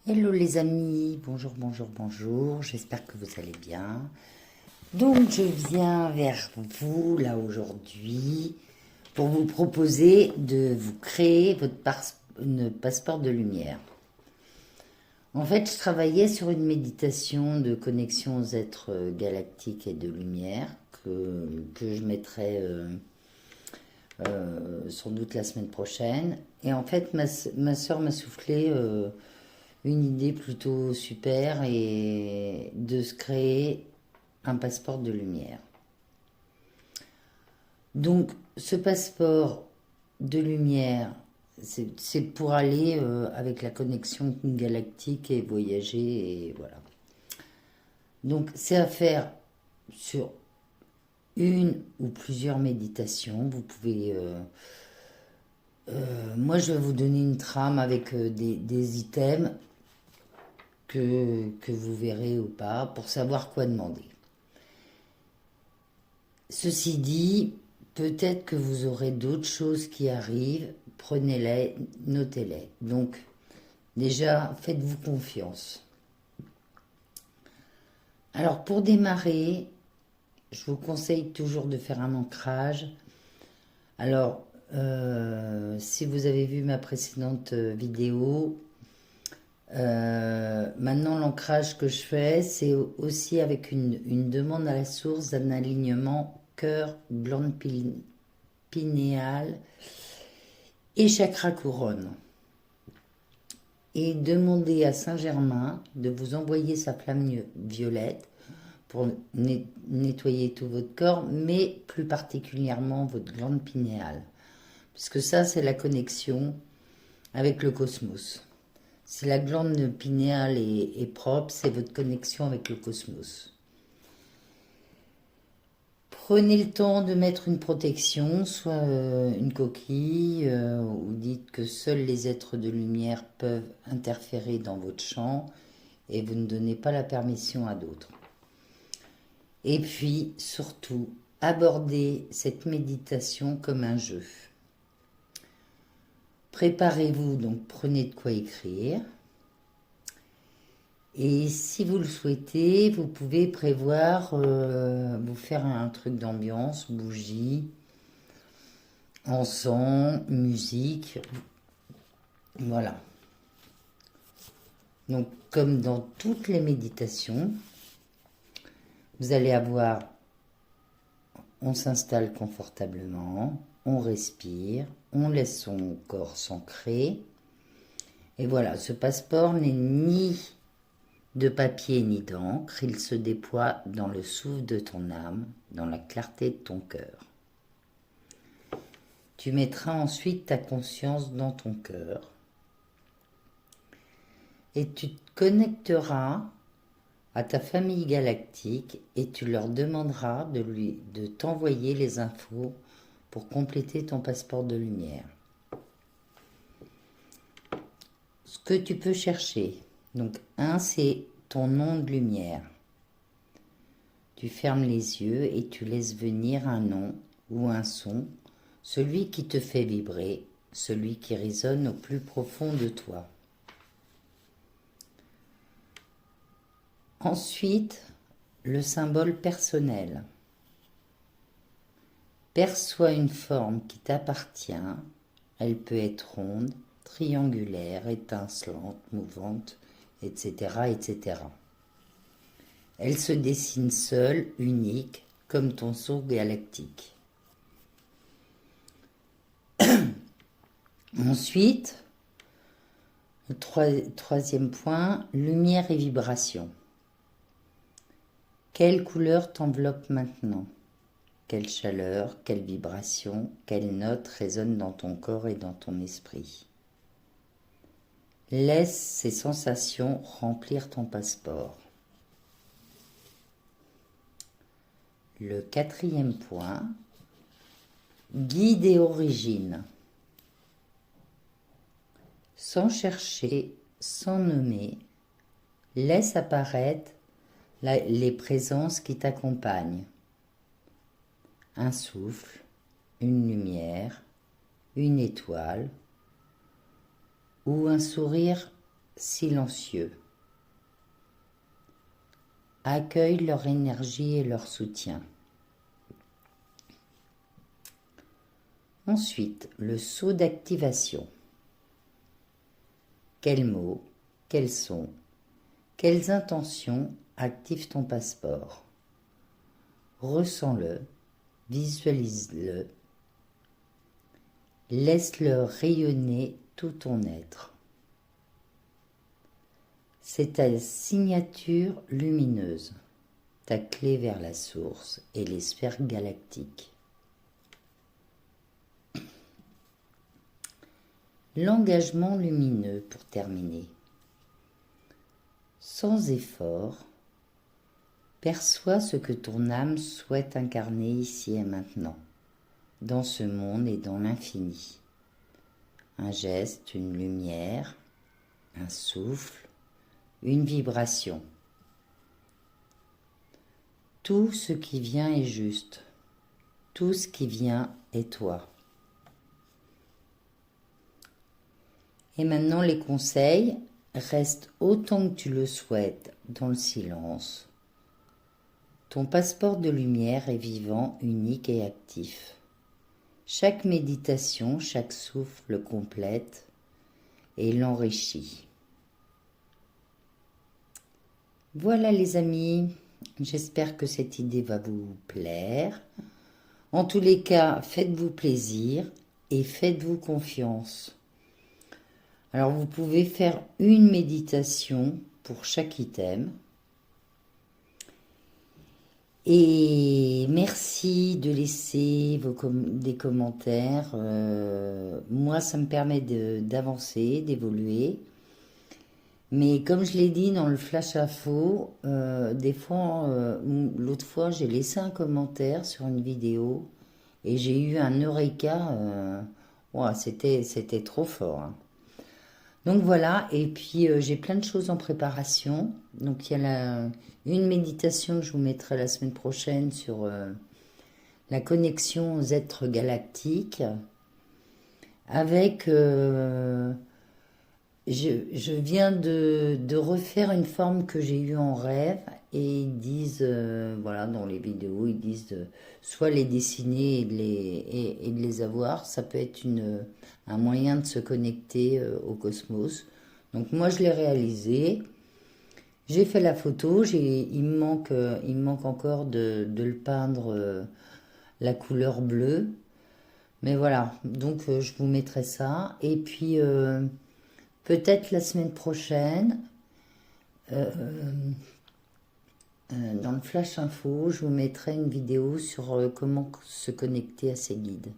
Hello les amis, bonjour, bonjour, bonjour, j'espère que vous allez bien. Donc je viens vers vous là aujourd'hui pour vous proposer de vous créer votre passeport de lumière. En fait, je travaillais sur une méditation de connexion aux êtres galactiques et de lumière que je mettrai sans doute la semaine prochaine. Et en fait, ma soeur m'a soufflé une idée plutôt super et de se créer un passeport de lumière. Donc, ce passeport de lumière, c'est pour aller avec la connexion galactique et voyager et voilà. Donc, c'est à faire sur une ou plusieurs méditations. Vous pouvez moi, je vais vous donner une trame avec des items que vous verrez ou pas pour savoir quoi demander. Ceci dit, peut-être que vous aurez d'autres choses qui arrivent, prenez-les, notez-les. Donc, déjà, faites-vous confiance. Alors, pour démarrer, je vous conseille toujours de faire un ancrage. Alors, si vous avez vu ma précédente vidéo, maintenant l'ancrage que je fais, c'est aussi avec une demande à la source d'un alignement cœur, glande pinéale et chakra couronne. Et demandez à Saint-Germain de vous envoyer sa flamme violette pour nettoyer tout votre corps, mais plus particulièrement votre glande pinéale. Parce que ça, c'est la connexion avec le cosmos. Si la glande pinéale est propre, c'est votre connexion avec le cosmos. Prenez le temps de mettre une protection, soit une coquille, ou dites que seuls les êtres de lumière peuvent interférer dans votre champ et vous ne donnez pas la permission à d'autres. Et puis, surtout, abordez cette méditation comme un jeu. Préparez-vous, donc prenez de quoi écrire. Et si vous le souhaitez, vous pouvez prévoir, vous faire un truc d'ambiance, bougie, encens, musique, voilà. Donc, comme dans toutes les méditations, vous allez avoir, on s'installe confortablement, on respire, on laisse son corps s'ancrer. Et voilà, ce passeport n'est ni de papier ni d'encre, il se déploie dans le souffle de ton âme, dans la clarté de ton cœur. Tu mettras ensuite ta conscience dans ton cœur et tu te connecteras à ta famille galactique et tu leur demanderas de t'envoyer les infos pour compléter ton passeport de lumière. Ce que tu peux chercher, donc c'est ton nom de lumière. Tu fermes les yeux et tu laisses venir un nom ou un son, celui qui te fait vibrer, celui qui résonne au plus profond de toi. Ensuite, le symbole personnel. Perçois une forme qui t'appartient. Elle peut être ronde, triangulaire, étincelante, mouvante, etc., etc. Elle se dessine seule, unique, comme ton sceau galactique. Ensuite, le troisième point, lumière et vibration. Quelle couleur t'enveloppe maintenant? Quelle chaleur, quelle vibration, quelle note résonne dans ton corps et dans ton esprit? Laisse ces sensations remplir ton passeport. Le quatrième point, guide et origine. Sans chercher, sans nommer, laisse apparaître les présences qui t'accompagnent. Un souffle, une lumière, une étoile ou un sourire silencieux. Accueille leur énergie et leur soutien. Ensuite, le saut d'activation. Quels mots, quels sons, quelles intentions activent ton passeport? Ressens-le, visualise-le, laisse-le rayonner tout ton être. C'est ta signature lumineuse, ta clé vers la source et les sphères galactiques. L'engagement lumineux pour terminer. Sans effort, perçois ce que ton âme souhaite incarner ici et maintenant, dans ce monde et dans l'infini. Un geste, une lumière, un souffle, une vibration. Tout ce qui vient est juste. Tout ce qui vient est toi. Et maintenant les conseils, reste autant que tu le souhaites dans le silence. Ton passeport de lumière est vivant, unique et actif. Chaque méditation, chaque souffle le complète et l'enrichit. Voilà les amis, j'espère que cette idée va vous plaire. En tous les cas, faites-vous plaisir et faites-vous confiance. Alors, vous pouvez faire une méditation pour chaque item. Et merci de laisser des commentaires. Moi, ça me permet d'avancer, d'évoluer. Mais comme je l'ai dit dans le flash info, des fois, l'autre fois, j'ai laissé un commentaire sur une vidéo et j'ai eu un eureka. C'était trop fort, hein. Donc voilà, et puis j'ai plein de choses en préparation. Donc il y a une méditation que je vous mettrai la semaine prochaine sur la connexion aux êtres galactiques. Avec, je viens de refaire une forme que j'ai eue en rêve. Et ils disent, voilà, dans les vidéos, ils disent soit les dessiner et de les avoir. Ça peut être un moyen de se connecter au cosmos. Donc moi, je l'ai réalisé. J'ai fait la photo. Il me manque encore de le peindre la couleur bleue. Mais voilà, donc je vous mettrai ça. Et puis, peut-être la semaine prochaine... dans le flash info, je vous mettrai une vidéo sur comment se connecter à ces guides.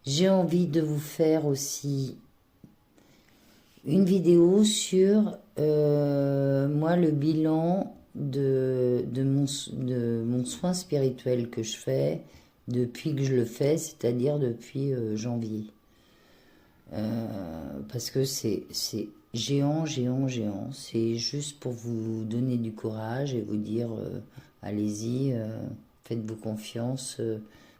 J'ai envie de vous faire aussi une vidéo sur moi le bilan de mon soin spirituel que je fais depuis que je le fais, c'est-à-dire depuis janvier. Parce que c'est géant. C'est juste pour vous donner du courage et vous dire allez-y, faites-vous confiance,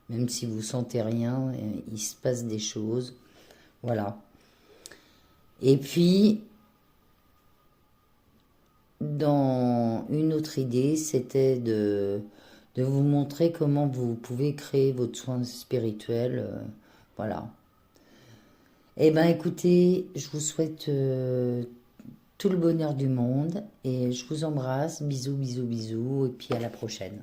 même si vous sentez rien, il se passe des choses. Voilà. Et puis, dans une autre idée, c'était de vous montrer comment vous pouvez créer votre soin spirituel. Voilà. Eh bien, écoutez, je vous souhaite tout le bonheur du monde et je vous embrasse. Bisous, bisous, bisous et puis à la prochaine.